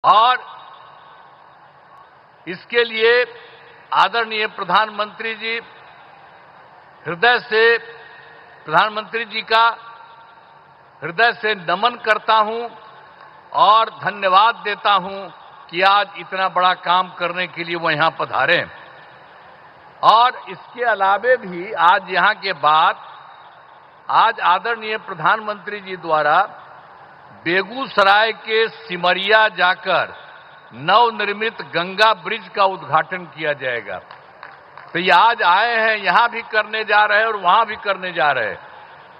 और इसके लिए आदरणीय प्रधानमंत्री जी हृदय से प्रधानमंत्री जी का हृदय से नमन करता हूं और धन्यवाद देता हूं कि आज इतना बड़ा काम करने के लिए वो यहां पधारे। और इसके अलावे भी आज यहां के बाद आज आदरणीय प्रधानमंत्री जी द्वारा बेगूसराय के सिमरिया जाकर नवनिर्मित गंगा ब्रिज का उद्घाटन किया जाएगा। तो ये आज आए हैं, यहां भी करने जा रहे हैं और वहां भी करने जा रहे हैं।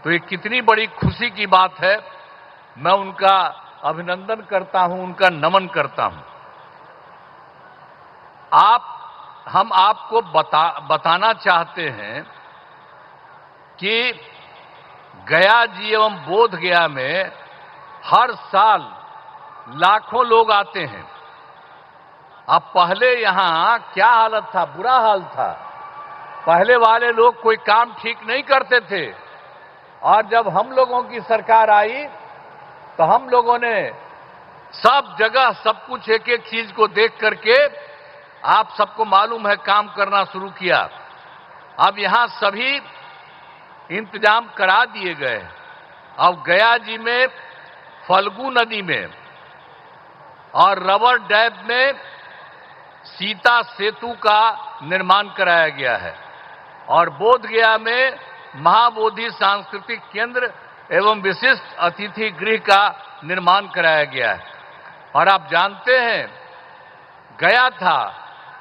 तो ये कितनी बड़ी खुशी की बात है। मैं उनका अभिनंदन करता हूं, उनका नमन करता हूं। हम आपको बताना चाहते हैं कि गया जी एवं बोध गया में हर साल लाखों लोग आते हैं। अब पहले यहां क्या हालत था, बुरा हाल था। पहले वाले लोग कोई काम ठीक नहीं करते थे और जब हम लोगों की सरकार आई तो हम लोगों ने सब जगह सब कुछ एक एक चीज को देख करके आप सबको मालूम है काम करना शुरू किया। अब यहां सभी इंतजाम करा दिए गए। अब गया जी में फल्गु नदी में और रबर डैम में सीता सेतु का निर्माण कराया गया है और बोध गया में महाबोधि सांस्कृतिक केंद्र एवं विशिष्ट अतिथि गृह का निर्माण कराया गया है। और आप जानते हैं गया था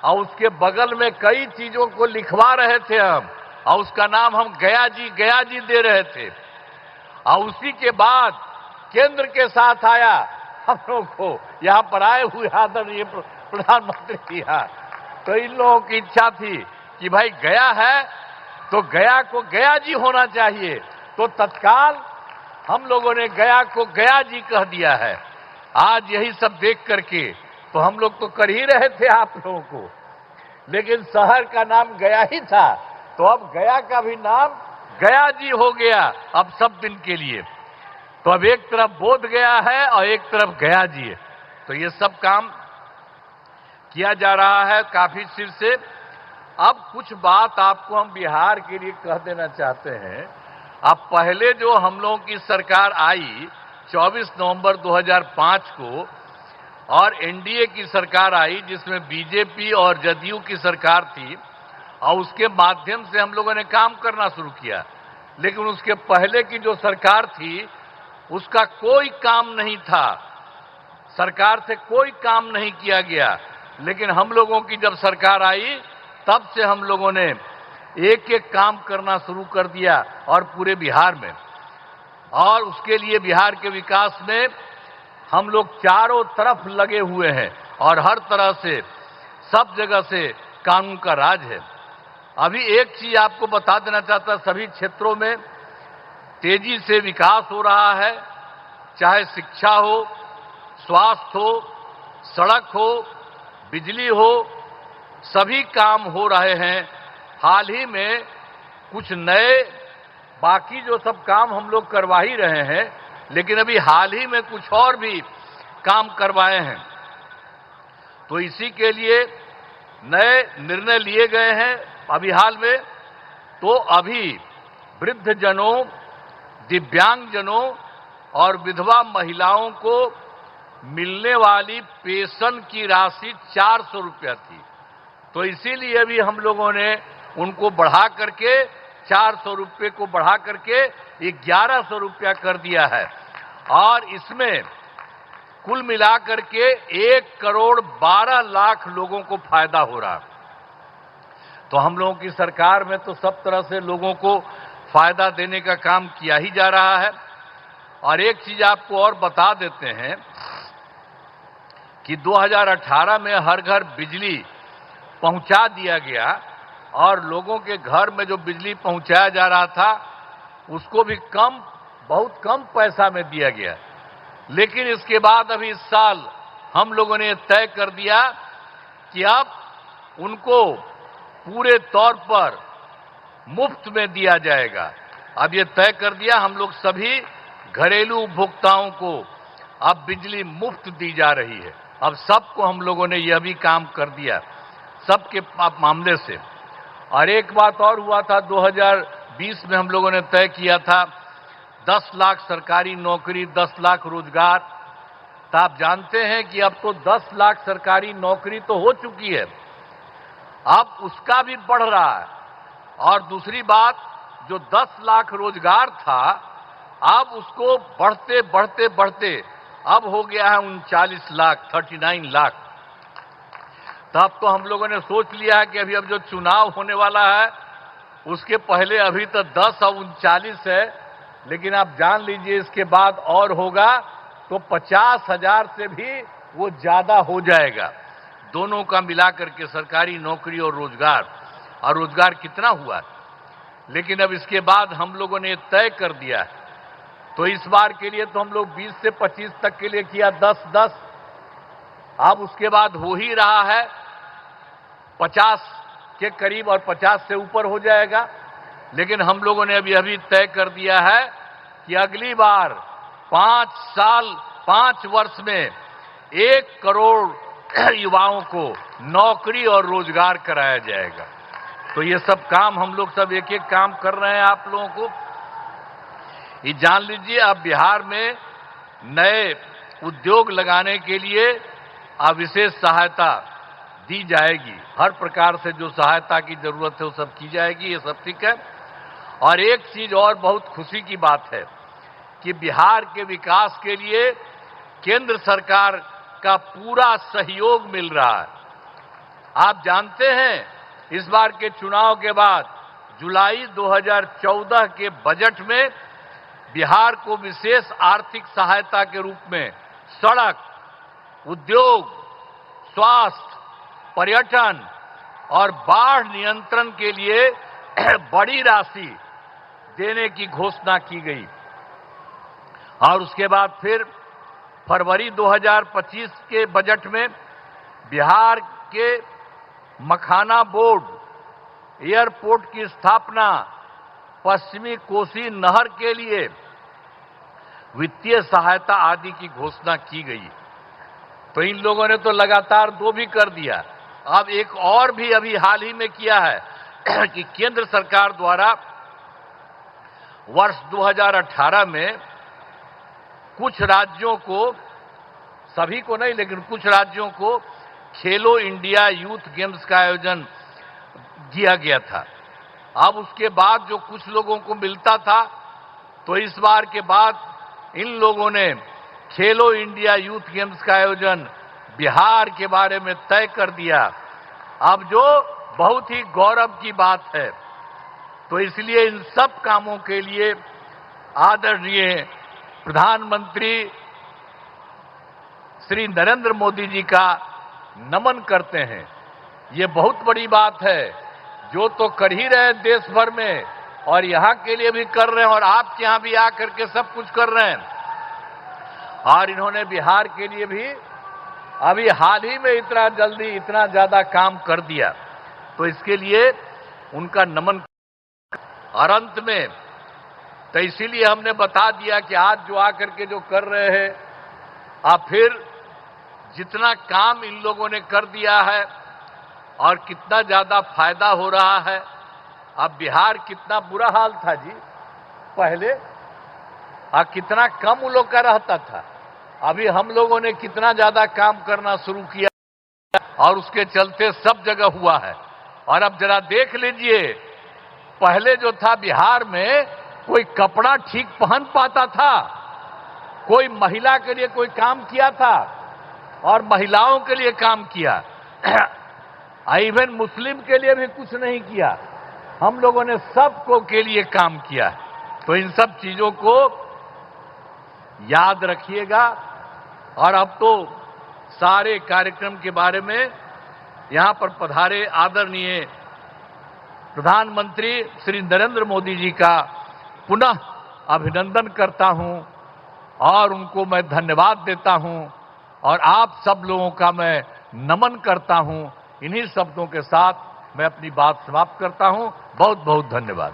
और उसके बगल में कई चीजों को लिखवा रहे थे हम और उसका नाम हम गया जी दे रहे थे। और उसी के बाद केंद्र के साथ आया हम लोग को यहां पर आए हुए आदरणीय प्रधानमंत्री जी। तो इन लोगों की इच्छा थी कि भाई गया है तो गया को गया जी होना चाहिए। तो तत्काल हम लोगों ने गया को गया जी कह दिया है। आज यही सब देख करके तो हम लोग तो कर ही रहे थे आप लोगों को, लेकिन शहर का नाम गया ही था तो अब गया का भी नाम गया जी हो गया अब सब दिन के लिए। तो अब एक तरफ बोध गया है और एक तरफ गया जी है। तो ये सब काम किया जा रहा है काफी सिर से। अब कुछ बात आपको हम बिहार के लिए कह देना चाहते हैं। अब पहले जो हम लोगों की सरकार आई 24 नवंबर 2005 को और एनडीए की सरकार आई जिसमें बीजेपी और जदयू की सरकार थी और उसके माध्यम से हम लोगों ने काम करना शुरू किया। लेकिन उसके पहले की जो सरकार थी उसका कोई काम नहीं था, सरकार से कोई काम नहीं किया गया। लेकिन हम लोगों की जब सरकार आई तब से हम लोगों ने एक एक काम करना शुरू कर दिया और पूरे बिहार में। और उसके लिए बिहार के विकास में हम लोग चारों तरफ लगे हुए हैं और हर तरह से सब जगह से कानून का राज है। अभी एक चीज आपको बता देना चाहता, सभी क्षेत्रों में तेजी से विकास हो रहा है, चाहे शिक्षा हो, स्वास्थ्य हो, सड़क हो, बिजली हो, सभी काम हो रहे हैं। हाल ही में कुछ नए बाकी जो सब काम हम लोग करवा ही रहे हैं, लेकिन अभी हाल ही में कुछ और भी काम करवाए हैं। तो इसी के लिए नए निर्णय लिए गए हैं अभी हाल में। तो अभी वृद्धजनों, दिव्यांगजनों और विधवा महिलाओं को मिलने वाली पेंशन की राशि 400 रुपया थी। तो इसीलिए अभी हम लोगों ने उनको बढ़ा करके 400 रुपये को बढ़ा करके 1100 रुपया कर दिया है और इसमें कुल मिलाकर के 1,12,00,000 लोगों को फायदा हो रहा है। तो हम लोगों की सरकार में तो सब तरह से लोगों को फायदा देने का काम किया ही जा रहा है। और एक चीज आपको और बता देते हैं कि 2018 में हर घर बिजली पहुंचा दिया गया और लोगों के घर में जो बिजली पहुंचाया जा रहा था उसको भी बहुत कम पैसा में दिया गया। लेकिन इसके बाद अभी इस साल हम लोगों ने तय कर दिया कि अब उनको पूरे तौर पर मुफ्त में दिया जाएगा। अब ये तय कर दिया, हम लोग सभी घरेलू उपभोक्ताओं को अब बिजली मुफ्त दी जा रही है। अब सबको हम लोगों ने यह भी काम कर दिया, सबके मामले से। और एक बात और हुआ था, 2020 में हम लोगों ने तय किया था 10 लाख सरकारी नौकरी, 10 लाख रोजगार। तो आप जानते हैं कि अब तो 10 लाख सरकारी नौकरी तो हो चुकी है, अब उसका भी बढ़ रहा है। और दूसरी बात, जो 10 लाख रोजगार था, अब उसको बढ़ते बढ़ते बढ़ते अब हो गया है 39 लाख, 39 लाख। तब तो हम लोगों ने सोच लिया है कि अभी अब जो चुनाव होने वाला है उसके पहले अभी तो 10 और 39 है, लेकिन आप जान लीजिए इसके बाद और होगा तो 50,000 से भी वो ज्यादा हो जाएगा, दोनों का मिलाकर के, सरकारी नौकरी और रोजगार। और रोजगार कितना हुआ, लेकिन अब इसके बाद हम लोगों ने तय कर दिया है, तो इस बार के लिए तो हम लोग 20 से 25 तक के लिए किया 10-10, अब उसके बाद हो ही रहा है 50 के करीब और 50 से ऊपर हो जाएगा। लेकिन हम लोगों ने अभी तय कर दिया है कि अगली बार 5 वर्ष में 1 करोड़ युवाओं को नौकरी और रोजगार कराया जाएगा। तो ये सब काम हम लोग सब एक एक काम कर रहे हैं। आप लोगों को ये जान लीजिए, अब बिहार में नए उद्योग लगाने के लिए विशेष सहायता दी जाएगी, हर प्रकार से जो सहायता की जरूरत है वो सब की जाएगी, ये सब ठीक है। और एक चीज और बहुत खुशी की बात है कि बिहार के विकास के लिए केंद्र सरकार का पूरा सहयोग मिल रहा है। आप जानते हैं, इस बार के चुनाव के बाद जुलाई 2014 के बजट में बिहार को विशेष आर्थिक सहायता के रूप में सड़क, उद्योग, स्वास्थ्य, पर्यटन और बाढ़ नियंत्रण के लिए बड़ी राशि देने की घोषणा की गई। और उसके बाद फिर फरवरी 2025 के बजट में बिहार के मखाना बोर्ड, एयरपोर्ट की स्थापना, पश्चिमी कोसी नहर के लिए वित्तीय सहायता आदि की घोषणा की गई। तो इन लोगों ने तो लगातार 2 भी कर दिया। अब एक और भी अभी हाल ही में किया है कि केंद्र सरकार द्वारा वर्ष 2018 में कुछ राज्यों को, सभी को नहीं लेकिन कुछ राज्यों को, खेलो इंडिया यूथ गेम्स का आयोजन किया गया था। अब उसके बाद जो कुछ लोगों को मिलता था, तो इस बार के बाद इन लोगों ने खेलो इंडिया यूथ गेम्स का आयोजन बिहार के बारे में तय कर दिया, अब जो बहुत ही गौरव की बात है। तो इसलिए इन सब कामों के लिए आदरणीय प्रधानमंत्री श्री नरेंद्र मोदी जी का नमन करते हैं। ये बहुत बड़ी बात है, जो तो कर ही रहे देश भर में और यहां के लिए भी कर रहे हैं और आपके यहां भी आकर के सब कुछ कर रहे हैं। और इन्होंने बिहार के लिए भी अभी हाल ही में इतना जल्दी, इतना ज्यादा काम कर दिया, तो इसके लिए उनका नमन। और अंत में तो इसीलिए हमने बता दिया कि आज जो आकर के जो कर रहे हैं, आप फिर जितना काम इन लोगों ने कर दिया है और कितना ज्यादा फायदा हो रहा है। अब बिहार कितना बुरा हाल था जी पहले, कितना कम उन लोग का रहता था, अभी हम लोगों ने कितना ज्यादा काम करना शुरू किया और उसके चलते सब जगह हुआ है। और अब जरा देख लीजिए, पहले जो था बिहार में कोई कपड़ा ठीक पहन पाता था, कोई महिला के लिए कोई काम किया था और महिलाओं के लिए काम किया, इवन मुस्लिम के लिए भी कुछ नहीं किया, हम लोगों ने सबको के लिए काम किया। तो इन सब चीजों को याद रखिएगा। और अब तो सारे कार्यक्रम के बारे में यहां पर पधारे आदरणीय प्रधानमंत्री श्री नरेंद्र मोदी जी का पुनः अभिनंदन करता हूं और उनको मैं धन्यवाद देता हूं और आप सब लोगों का मैं नमन करता हूं। इन्हीं शब्दों के साथ मैं अपनी बात समाप्त करता हूं। बहुत बहुत धन्यवाद।